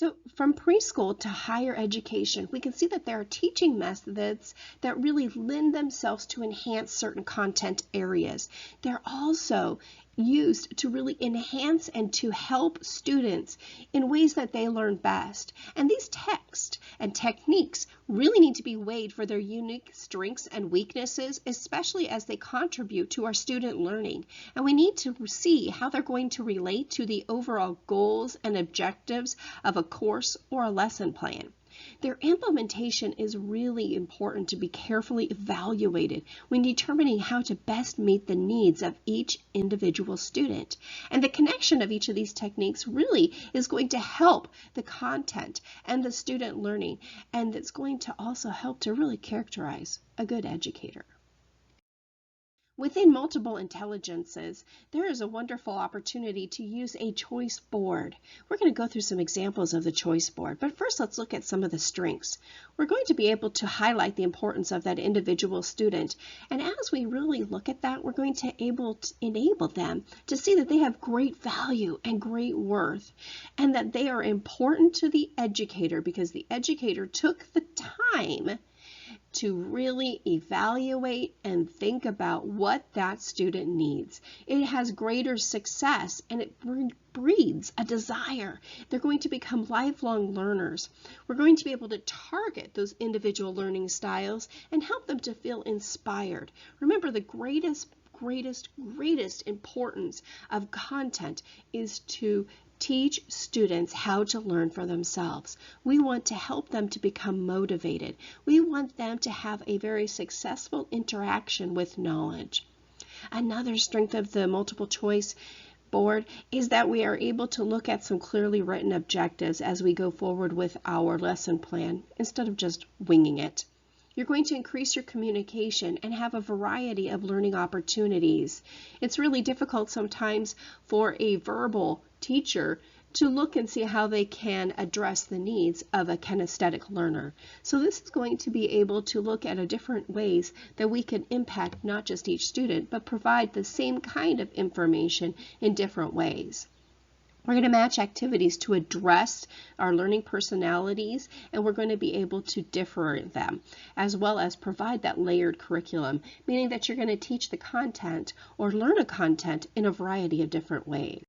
So from preschool to higher education, we can see that there are teaching methods that really lend themselves to enhance certain content areas. They're also used to really enhance and to help students in ways that they learn best. And these texts and techniques really need to be weighed for their unique strengths and weaknesses, especially as they contribute to our student learning. And we need to see how they're going to relate to the overall goals and objectives of a course or a lesson plan. Their implementation is really important to be carefully evaluated when determining how to best meet the needs of each individual student. And the connection of each of these techniques really is going to help the content and the student learning, and it's going to also help to really characterize a good educator. Within multiple intelligences, there is a wonderful opportunity to use a choice board. We're going to go through some examples of the choice board, but first let's look at some of the strengths. We're going to be able to highlight the importance of that individual student, and as we really look at that, we're going to enable them to see that they have great value and great worth, and that they are important to the educator because the educator took the time to really evaluate and think about what that student needs. It has greater success and it breeds a desire. They're going to become lifelong learners. We're going to be able to target those individual learning styles and help them to feel inspired. Remember, the greatest importance of content is to teach students how to learn for themselves. We want to help them to become motivated. We want them to have a very successful interaction with knowledge. Another strength of the multiple choice board is that we are able to look at some clearly written objectives as we go forward with our lesson plan instead of just winging it. You're going to increase your communication and have a variety of learning opportunities. It's really difficult sometimes for a verbal teacher to look and see how they can address the needs of a kinesthetic learner. So this is going to be able to look at a different ways that we can impact not just each student, but provide the same kind of information in different ways. We're going to match activities to address our learning personalities, and we're going to be able to differ them, as well as provide that layered curriculum, meaning that you're going to teach the content or learn a content in a variety of different ways.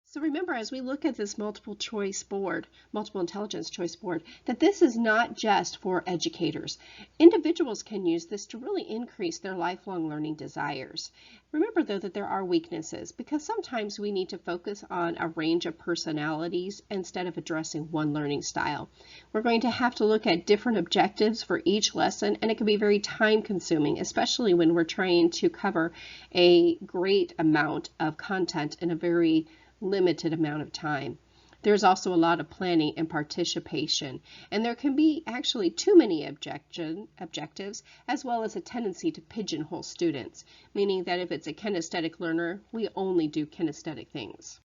So remember, as we look at this multiple intelligence choice board, that this is not just for educators. Individuals can use this to really increase their lifelong learning desires. Remember, though, that there are weaknesses because sometimes we need to focus on a range of personalities instead of addressing one learning style. We're going to have to look at different objectives for each lesson, and it can be very time consuming, especially when we're trying to cover a great amount of content in a very limited amount of time. There's also a lot of planning and participation, and there can be actually too many objectives, as well as a tendency to pigeonhole students, meaning that if it's a kinesthetic learner, we only do kinesthetic things.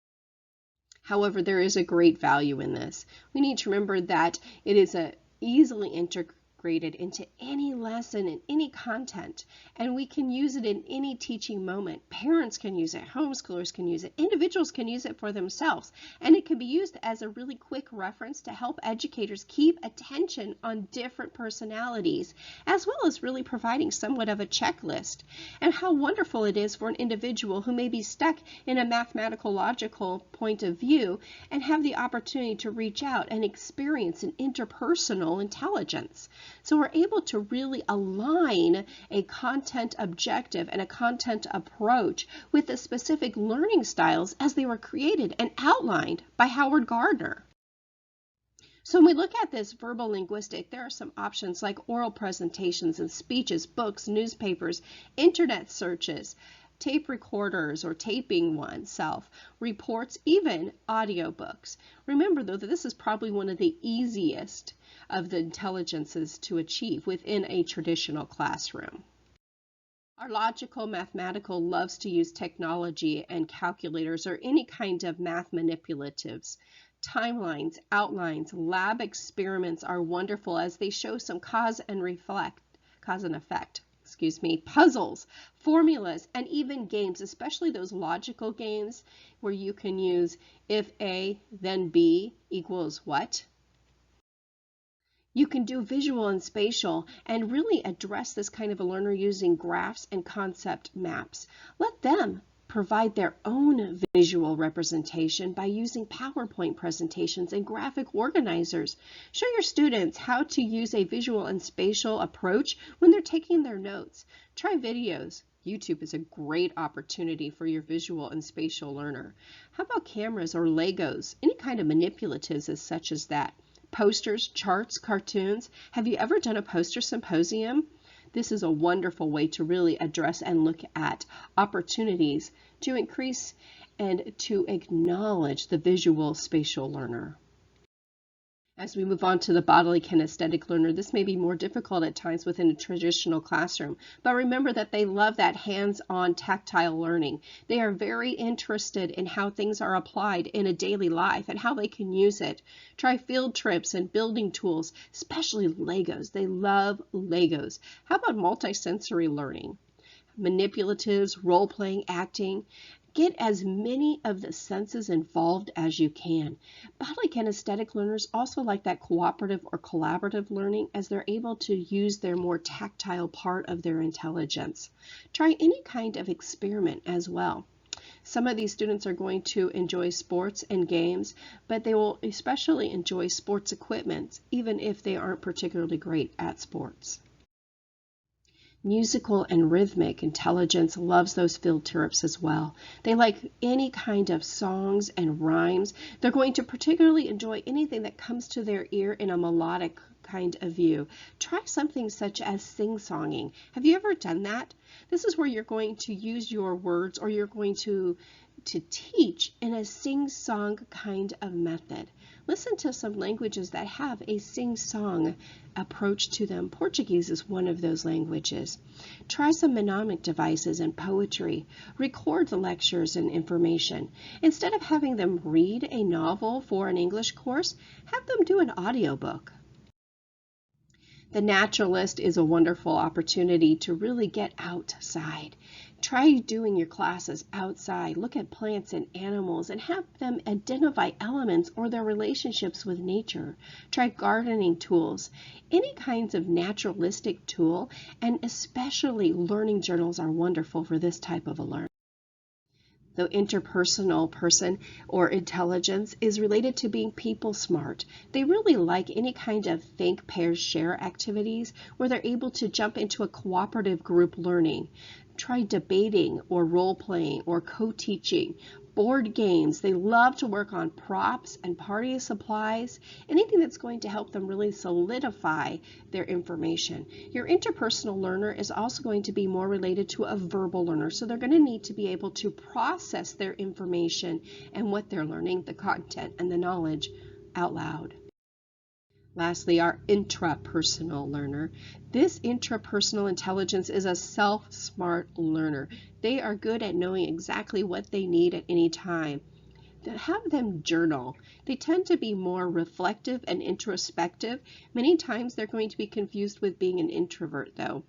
However, there is a great value in this. We need to remember that it is easily integrated into any lesson and any content, and we can use it in any teaching moment. Parents can use it, homeschoolers can use it, individuals can use it for themselves, and it can be used as a really quick reference to help educators keep attention on different personalities, as well as really providing somewhat of a checklist. And how wonderful it is for an individual who may be stuck in a mathematical logical point of view and have the opportunity to reach out and experience an interpersonal intelligence. So we're able to really align a content objective and a content approach with the specific learning styles as they were created and outlined by Howard Gardner. So when we look at this verbal linguistic, there are some options like oral presentations and speeches, books, newspapers, internet searches, tape recorders or taping oneself, reports, even audiobooks. Remember, though, that this is probably one of the easiest of the intelligences to achieve within a traditional classroom. Our logical mathematical loves to use technology and calculators or any kind of math manipulatives. Timelines, outlines, lab experiments are wonderful as they show some cause and effect. puzzles, formulas, and even games, especially those logical games where you can use if A, then B equals what? You can do visual and spatial and really address this kind of a learner using graphs and concept maps. Let them provide their own visual representation by using PowerPoint presentations and graphic organizers. Show your students how to use a visual and spatial approach when they're taking their notes. Try videos. YouTube is a great opportunity for your visual and spatial learner. How about cameras or Legos? Any kind of manipulatives such as that. Posters, charts, cartoons. Have you ever done a poster symposium? This is a wonderful way to really address and look at opportunities to increase and to acknowledge the visual spatial learner. As we move on to the bodily kinesthetic learner, this may be more difficult at times within a traditional classroom, but remember that they love that hands-on tactile learning. They are very interested in how things are applied in a daily life and how they can use it. Try field trips and building tools, especially Legos. They love Legos. How about multisensory learning? Manipulatives, role-playing, acting. Get as many of the senses involved as you can. Bodily kinesthetic learners also like that cooperative or collaborative learning as they're able to use their more tactile part of their intelligence. Try any kind of experiment as well. Some of these students are going to enjoy sports and games, but they will especially enjoy sports equipment, even if they aren't particularly great at sports. Musical and rhythmic intelligence loves those field trips as well. They like any kind of songs and rhymes. They're going to particularly enjoy anything that comes to their ear in a melodic kind of view. Try something such as sing-songing. Have you ever done that? This is where you're going to use your words or you're going to teach in a sing-song kind of method. Listen to some languages that have a sing-song approach to them. Portuguese is one of those languages. Try some mnemonic devices and poetry. Record the lectures and information. Instead of having them read a novel for an English course, have them do an audiobook. The Naturalist is a wonderful opportunity to really get outside. Try doing your classes outside. Look at plants and animals and have them identify elements or their relationships with nature. Try gardening tools, any kinds of naturalistic tool, and especially learning journals are wonderful for this type of a learner. The interpersonal person or intelligence is related to being people smart. They really like any kind of think, pair, share activities where they're able to jump into a cooperative group learning. Try debating or role-playing or co-teaching. Board games. They love to work on props and party supplies, anything that's going to help them really solidify their information. Your interpersonal learner is also going to be more related to a verbal learner, so they're going to need to be able to process their information and what they're learning, the content and the knowledge, out loud. Lastly, our intrapersonal learner. This intrapersonal intelligence is a self-smart learner. They are good at knowing exactly what they need at any time. Have them journal. They tend to be more reflective and introspective. Many times they're going to be confused with being an introvert though.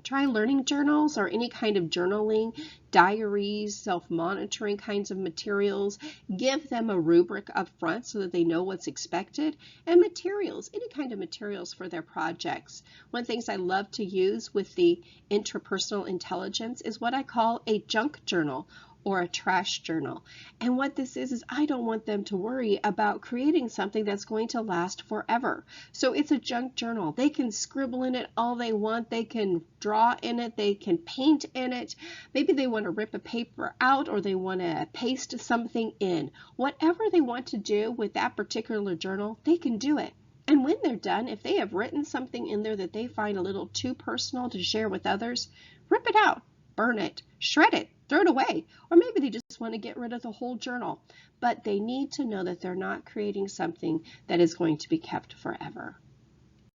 Try learning journals or any kind of journaling, diaries, self-monitoring kinds of materials. Give them a rubric up front so that they know what's expected. And materials, any kind of materials for their projects. One of the things I love to use with the interpersonal intelligence is what I call a junk journal or a trash journal. And what this is I don't want them to worry about creating something that's going to last forever. So it's a junk journal. They can scribble in it all they want. They can draw in it. They can paint in it. Maybe they want to rip a paper out or they want to paste something in. Whatever they want to do with that particular journal, they can do it. And when they're done, if they have written something in there that they find a little too personal to share with others, rip it out, burn it, shred it, throw it away, or maybe they just want to get rid of the whole journal. But they need to know that they're not creating something that is going to be kept forever.